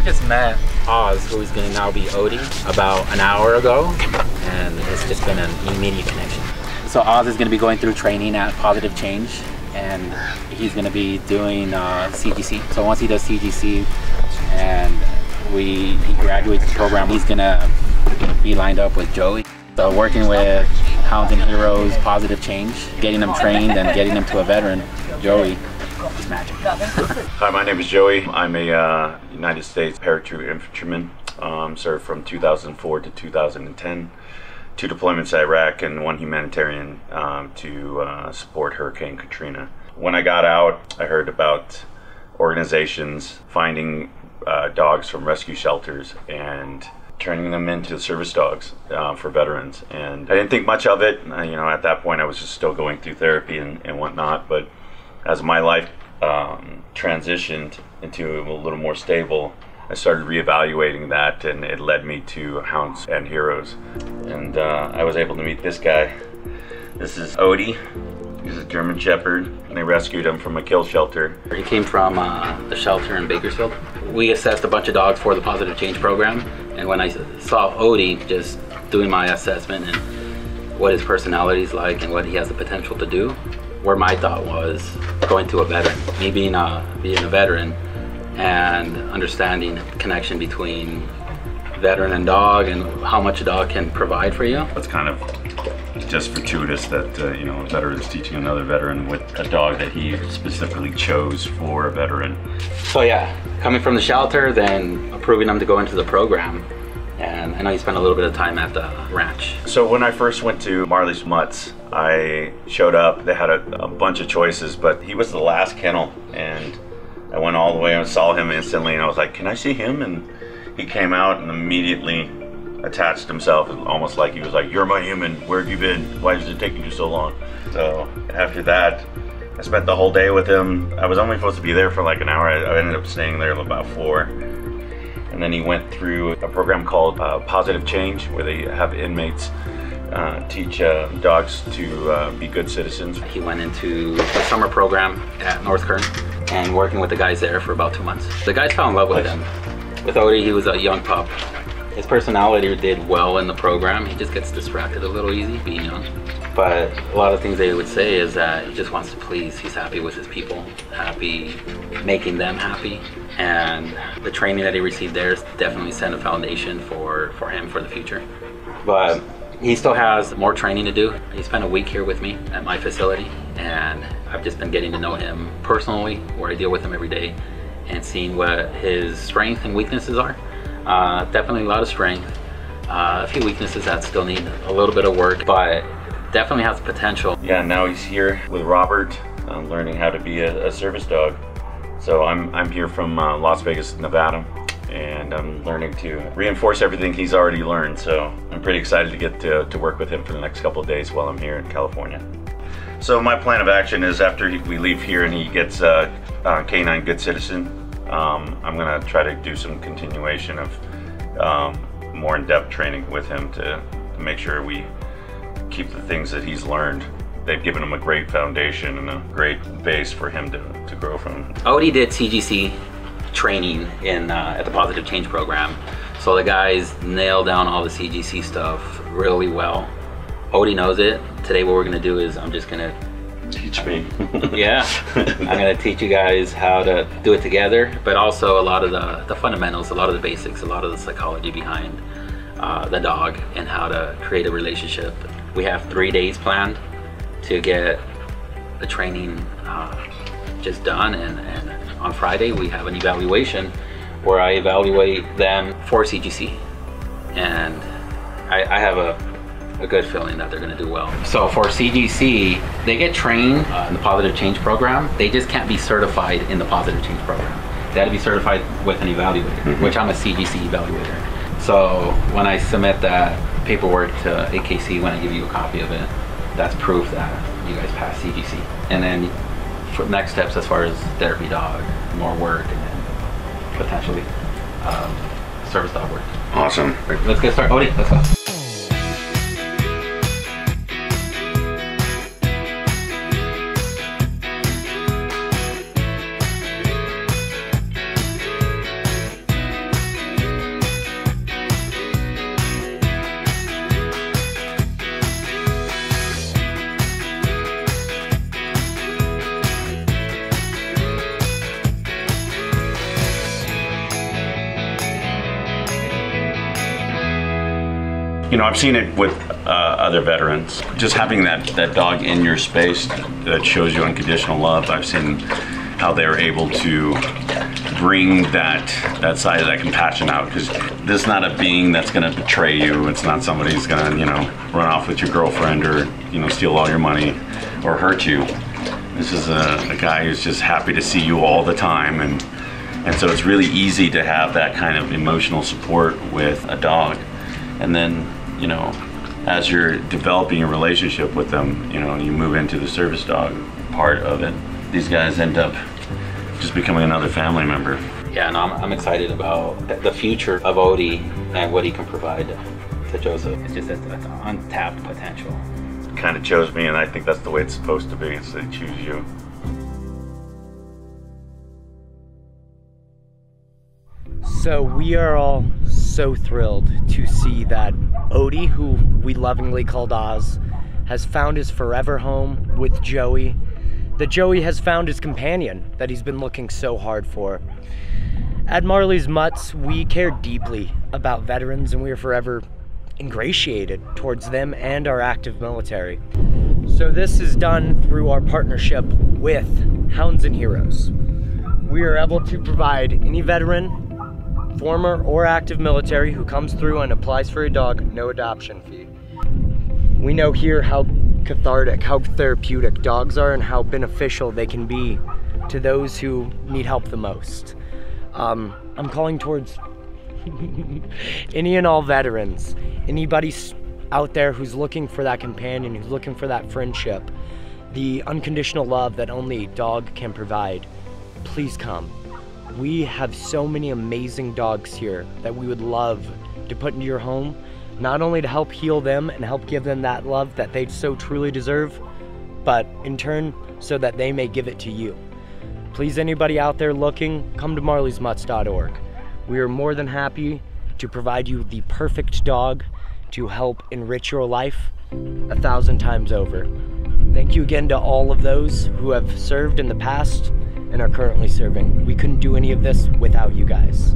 just met Oz, who is going to now be Odie, about an hour ago, and it's just been an immediate connection. So Oz is going to be going through training at Pawsitive Change, and he's going to be doing CGC. So once he does CGC and he graduates the program, he's going to be lined up with Joey. So working with Hounds and Heroes, Pawsitive Change, getting them trained and getting them to a veteran, Joey, is magic. Hi, my name is Joey. I'm a United States paratroop infantryman. Served from 2004 to 2010. 2 deployments to Iraq and 1 humanitarian to support Hurricane Katrina. When I got out, I heard about organizations finding dogs from rescue shelters and turning them into service dogs for veterans. And I didn't think much of it. You know, at that point I was just still going through therapy and whatnot. But as my life transitioned into a little more stable, I started reevaluating that, and it led me to Hounds and Heroes. And I was able to meet this guy. This is Odie. He's a German Shepherd, and they rescued him from a kill shelter. He came from a shelter in Bakersfield. We assessed a bunch of dogs for the Pawsitive Change program, and when I saw Odie just doing my assessment and what his personality is like and what he has the potential to do, where my thought was going to a veteran. Me being a veteran and understanding the connection between veteran and dog and how much a dog can provide for you. It's kind of just fortuitous that you know, a veteran's teaching another veteran with a dog that he specifically chose for a veteran. So yeah, coming from the shelter, then approving them to go into the program. And I know you spent a little bit of time at the ranch. So when I first went to MarleysMutts, I showed up. They had a bunch of choices, but he was the last kennel, and I went all the way and saw him instantly, and I was like, can I see him? And he came out and immediately attached himself, almost like he was like, you're my human, where have you been? Why is it taking you so long? So after that, I spent the whole day with him. I was only supposed to be there for like an hour. I ended up staying there about 4. And then he went through a program called Pawsitive Change, where they have inmates teach dogs to be good citizens. He went into the summer program at North Kern and working with the guys there for about 2 months. The guys fell in love with him. With Odie, he was a young pup. His personality did well in the program. He just gets distracted a little easy being young. But a lot of things they would say is that he just wants to please. He's happy with his people, happy making them happy. And the training that he received there definitely set a foundation for him for the future. But he still has more training to do. He spent a week here with me at my facility, and I've just been getting to know him personally, where I deal with him every day, and seeing what his strengths and weaknesses are. Definitely a lot of strength, a few weaknesses that still need a little bit of work, but definitely has potential. Yeah, now he's here with Robert, learning how to be a service dog. So I'm here from Las Vegas, Nevada, and I'm learning to reinforce everything he's already learned. So I'm pretty excited to get to work with him for the next couple of days while I'm here in California. So my plan of action is after we leave here and he gets K9 Good Citizen, I'm gonna try to do some continuation of more in-depth training with him to make sure we keep the things that he's learned. They've given him a great foundation and a great base for him to grow from. Odie did CGC training at the Pawsitive Change program, so the guys nailed down all the CGC stuff really well. Odie knows it. Today what we're gonna do is I'm just gonna teach me. Yeah, I'm gonna teach you guys how to do it together, but also a lot of the fundamentals, a lot of the basics, a lot of the psychology behind the dog and how to create a relationship. We have 3 days planned to get the training just done, and on Friday we have an evaluation where I evaluate them for CGC, and I have a good feeling that they're going to do well. So for CGC, they get trained in the Pawsitive Change program. They just can't be certified in the Pawsitive Change program. They had to be certified with an evaluator, which I'm a CGC evaluator. So when I submit that paperwork to AKC, when I give you a copy of it, that's proof that you guys passed CGC. And then for next steps as far as therapy dog, more work, and then potentially service dog work. Awesome. Let's get started. Odie, let's go. You know, I've seen it with other veterans. Just having that dog in your space that shows you unconditional love. I've seen how they're able to bring that side of that compassion out, because this is not a being that's going to betray you. It's not somebody who's going to, you know, run off with your girlfriend or, you know, steal all your money or hurt you. This is a guy who's just happy to see you all the time, and so it's really easy to have that kind of emotional support with a dog. And then, you know, as you're developing a relationship with them, you know, you move into the service dog part of it. These guys end up just becoming another family member. Yeah, no, I'm excited about the future of Odie and what he can provide to Joseph. It's just an untapped potential. Kind of chose me, and I think that's the way it's supposed to be. It's they choose you. So we are all so thrilled to see that Odie, who we lovingly called Oz, has found his forever home with Joey. That Joey has found his companion that he's been looking so hard for. At Marley's Mutts, we care deeply about veterans, and we are forever ingratiated towards them and our active military. So this is done through our partnership with Hounds and Heroes. We are able to provide any veteran, former or active military who comes through and applies for a dog, no adoption fee. We know here how cathartic, how therapeutic dogs are and how beneficial they can be to those who need help the most. I'm calling towards any and all veterans, anybody out there who's looking for that companion, who's looking for that friendship, the unconditional love that only a dog can provide. Please come. We have so many amazing dogs here that we would love to put into your home, not only to help heal them and help give them that love that they so truly deserve, but in turn, so that they may give it to you. Please, anybody out there looking, come to MarleysMutts.org. We are more than happy to provide you the perfect dog to help enrich your life 1,000 times over. Thank you again to all of those who have served in the past and are currently serving. We couldn't do any of this without you guys.